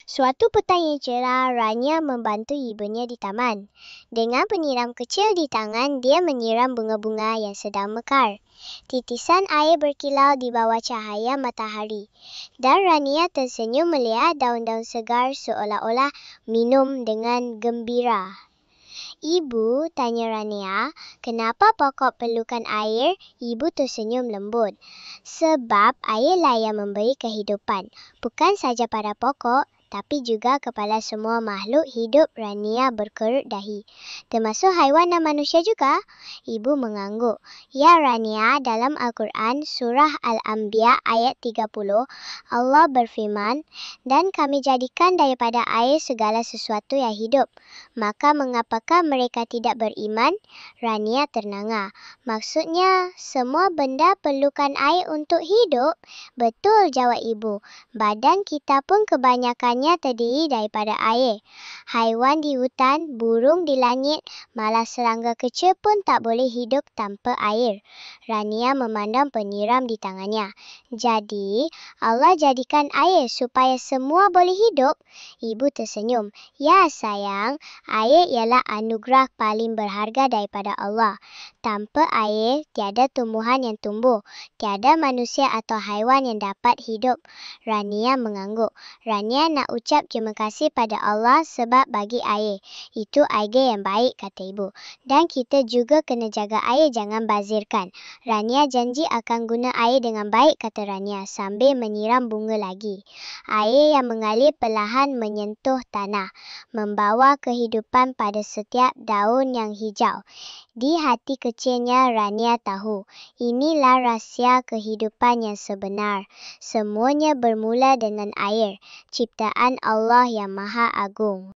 Suatu petang yang cerah, Rania membantu ibunya di taman. Dengan penyiram kecil di tangan, dia menyiram bunga-bunga yang sedang mekar. Titisan air berkilau di bawah cahaya matahari. Dan Rania tersenyum melihat daun-daun segar seolah-olah minum dengan gembira. Ibu, tanya Rania, kenapa pokok perlukan air? Ibu tersenyum lembut. Sebab airlah yang memberi kehidupan, bukan saja pada pokok, tapi juga kepada semua makhluk hidup. Rania berkerut dahi. Termasuk haiwan dan manusia juga? Ibu mengangguk. Ya Rania, dalam Al-Quran, surah Al-Anbiya ayat 30, Allah berfirman, dan kami jadikan daripada air segala sesuatu yang hidup. Maka mengapakah mereka tidak beriman? Rania ternanga. Maksudnya, semua benda perlukan air untuk hidup? Betul, jawab ibu. Badan kita pun kebanyakannya terdiri daripada air. Haiwan di hutan, burung di langit, malah serangga kecil pun tak boleh hidup tanpa air. Rania memandang penyiram di tangannya. Jadi, Allah jadikan air supaya semua boleh hidup? Ibu tersenyum. Ya sayang, air ialah anugerah paling berharga daripada Allah. Tanpa air, tiada tumbuhan yang tumbuh. Tiada manusia atau haiwan yang dapat hidup. Rania mengangguk. Rania nak ucap terima kasih pada Allah sebab bagi air. Itu idea yang baik, kata ibu. Dan kita juga kena jaga air, jangan bazirkan. Rania janji akan guna air dengan baik, kata Rania sambil menyiram bunga lagi. Air yang mengalir perlahan menyentuh tanah, membawa kehidupan pada setiap daun yang hijau. Di hati kecilnya Rania tahu, inilah rahsia kehidupan yang sebenar. Semuanya bermula dengan air, ciptaan Allah yang Maha Agung.